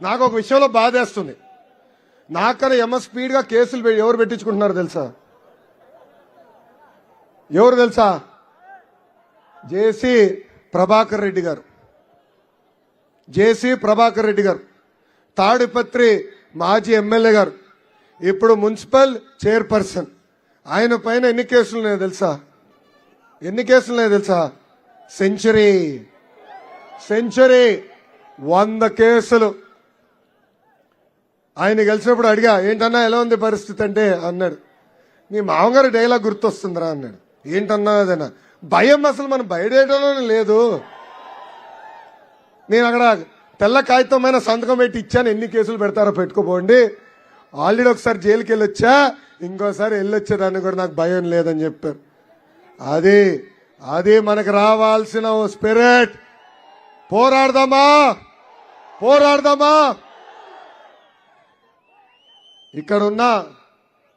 నాకు ఒక విషయంలో బాధేస్తుంది. నాకన్నా స్పీడ్గా కేసులు ఎవరు పెట్టించుకుంటున్నారు తెలుసా? ఎవరు తెలుసా? జేసీ ప్రభాకర్ రెడ్డి గారు. జేసీ ప్రభాకర్ రెడ్డి గారు తాడిపత్రి మాజీ ఎమ్మెల్యే గారు, ఇప్పుడు మున్సిపల్ చైర్పర్సన్. ఆయన పైన ఎన్ని కేసులు ఉన్నాయో తెలుసా? ఎన్ని కేసులు ఉన్నాయో తెలుసా? సెంచరీ 100 కేసులు. ఆయన గెలిచినప్పుడు అడిగా, ఏంటన్నా ఎలా ఉంది పరిస్థితి అంటే అన్నాడు, నీ మామగారు డైలాగ్ గుర్తొస్తుందిరా అన్నాడు. ఏంటన్నా అదన్నా? భయం, అసలు మనం బయటలోనే లేదు. నేను అక్కడ తెల్ల కాగితమైన సంతకం పెట్టి ఇచ్చాను, ఎన్ని కేసులు పెడతారో పెట్టుకోపోండి, ఆల్రెడీ ఒకసారి జైలుకి వెళ్ళొచ్చా, ఇంకోసారి వెళ్ళొచ్చేదాన్ని కూడా నాకు భయం లేదని చెప్పారు. అది మనకు రావాల్సిన స్పిరిట్. పోరాడదామా. ఇక్కడున్న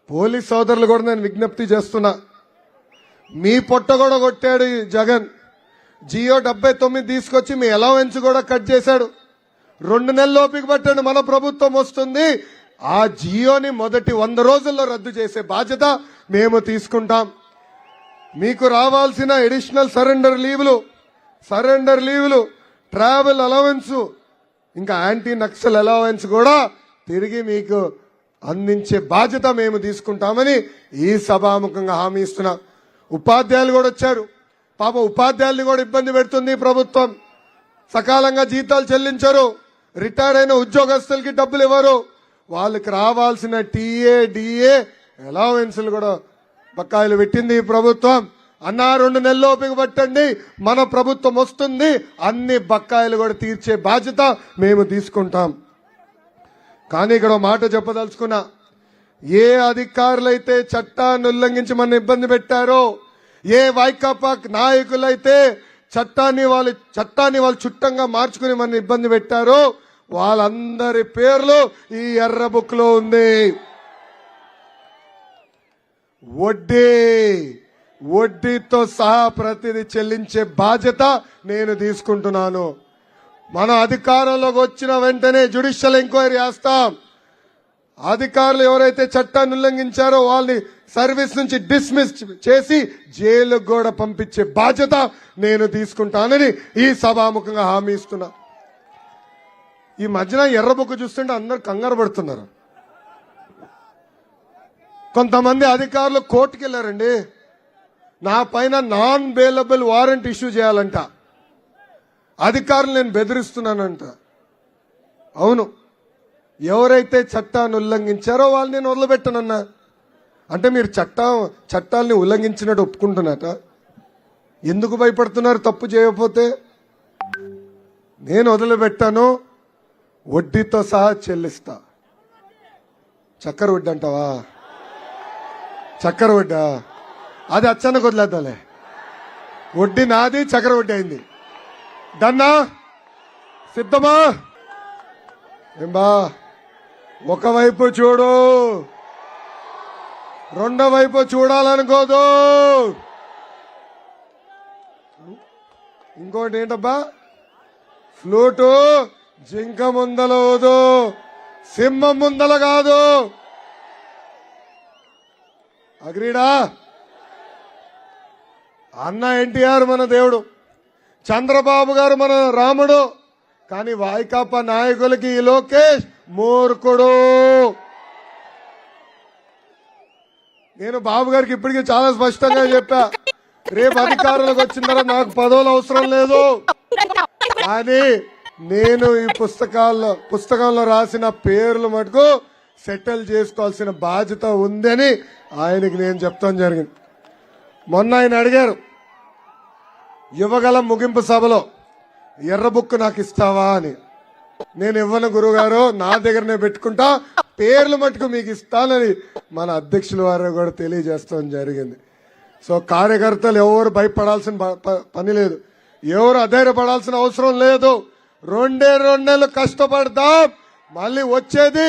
పోలీస్ సోదరులు కూడా నేను విజ్ఞప్తి చేస్తున్నా, మీ పొట్ట కూడా కొట్టాడు ఈ జగన్. జియో 79 తీసుకొచ్చి మీ అలవెన్స్ కూడా కట్ చేశాడు. 2 నెలలు ఓపిక పట్టాడు, మన ప్రభుత్వం వస్తుంది. ఆ జియోని మొదటి 100 రోజుల్లో రద్దు చేసే బాధ్యత మేము తీసుకుంటాం. మీకు రావాల్సిన అడిషనల్ సరెండర్ లీవులు, ట్రావెల్ అలవెన్స్, ఇంకా యాంటీ నక్సల్ అలవెన్స్ కూడా తిరిగి మీకు అందించే బాధ్యత మేము తీసుకుంటామని ఈ సభాముఖంగా హామీ ఇస్తున్నా. ఉపాధ్యాయులు కూడా వచ్చారు. పాప ఉపాధ్యాయుల్ని కూడా ఇబ్బంది పెడుతుంది ప్రభుత్వం. సకాలంగా జీతాలు చెల్లించరు, రిటైర్ అయిన ఉద్యోగస్తులకి డబ్బులు ఇవ్వరు, వాళ్ళకి రావాల్సిన టీఏ డిఏ అలవెన్స్లు కూడా బకాయిలు పెట్టింది ఈ ప్రభుత్వం. అన్నా 2 నెలలు ఓపిక పట్టండి, మన ప్రభుత్వం వస్తుంది, అన్ని బకాయిలు కూడా తీర్చే బాధ్యత మేము తీసుకుంటాం. కానీ ఇక్కడ మాట చెప్పదలుచుకున్నా, ఏ అధికారులైతే చట్టాన్ని ఉల్లంఘించి మన ఇబ్బంది పెట్టారో, ఏ వైకాపా నాయకులైతే చట్టాన్ని వాళ్ళు చుట్టంగా మార్చుకుని మన ఇబ్బంది పెట్టారో వాళ్ళందరి పేర్లు ఈ ఎర్ర బుక్ లో ఉంది. వడ్డీతో సహా ప్రతిదీ చెల్లించే బాధ్యత నేను తీసుకుంటున్నాను. మన అధికారంలోకి వచ్చిన వెంటనే జ్యుడిషియల్ ఎంక్వైరీ చేస్తాం. అధికారులు ఎవరైతే చట్టాన్ని ఉల్లంఘించారో వాళ్ళని సర్వీస్ నుంచి డిస్మిస్ చేసి జైలుకు కూడా పంపించే బాధ్యత నేను తీసుకుంటానని ఈ సభాముఖంగా హామీ ఇస్తున్నా. ఈ మధ్యన ఎర్ర బుక్ చూస్తుంటే అందరు కంగారు పడుతున్నారు. కొంతమంది అధికారులు కోర్టుకు వెళ్ళారండి, నా పైన నాన్ బెయిలబుల్ వారెంట్ ఇష్యూ చేయాలంట. అధికారులు నేను బెదిరిస్తున్నానంట. అవును, ఎవరైతే చట్టాన్ని ఉల్లంఘించారో వాళ్ళు నేను వదిలిపెట్టనన్నా. అంటే మీరు చట్టాలని ఉల్లంఘించినట్టు ఒప్పుకుంటున్నట. ఎందుకు భయపడుతున్నారు? తప్పు చేయకపోతే నేను వదిలిపెట్టాను, వడ్డీతో సహా చెల్లిస్తా. చక్కెర వడ్డీ అంటావా? చక్కెర వడ్డా అది అచ్చన్నకు వదిలేద్దాలే. వడ్డీ నాది, చక్కెర వడ్డీ అయింది. డన్నా? సిద్ధమా? ఏంబా, ఒకవైపు చూడు, రెండో వైపు చూడాలనుకోదు. ఇంకోటి ఏంటబ్బా, ఫ్లూటు జింక ముందల ఊదు, సింహం ముందల కాదు. అగ్రీడా? అన్న ఎన్టీఆర్ మన దేవుడు, చంద్రబాబు గారు మన రాముడు, కానీ వైకాపా నాయకులకి ఈ లోకేష్ మూర్ఖుడు. నేను బాబు గారికి ఇప్పటికీ చాలా స్పష్టంగా చెప్పా, రేపు అధికారంలోకి వచ్చిన తర్వాత నాకు పదవులు అవసరం లేదు, కానీ నేను ఈ పుస్తకంలో రాసిన పేర్లు మటుకు సెటిల్ చేసుకోవాల్సిన బాధ్యత ఉందని ఆయనకి నేను చెప్తాం జరిగింది. మొన్న ఆయన అడిగారు యువగలం ముగింపు సభలో, ఎర్ర బుక్ నాకు ఇస్తావా అని. నేను ఇవ్వను గురువుగారు, నా దగ్గరనే పెట్టుకుంటా, పేర్లు మటుకు మీకు ఇస్తానని మన అధ్యక్షుల వారు కూడా తెలియజేస్తాం జరిగింది. సో కార్యకర్తలు ఎవరు భయపడాల్సిన పని లేదు, ఎవరు అధైర్యపడాల్సిన అవసరం లేదు. 2 నెలలు కష్టపడదాం, మళ్ళీ వచ్చేది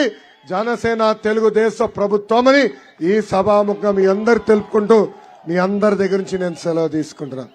జనసేన తెలుగుదేశం ప్రభుత్వం అని ఈ సభాముఖంగా మీ అందరు తెలుపుకుంటూ మీ అందరి దగ్గర నుంచి నేను సెలవు తీసుకుంటున్నాను.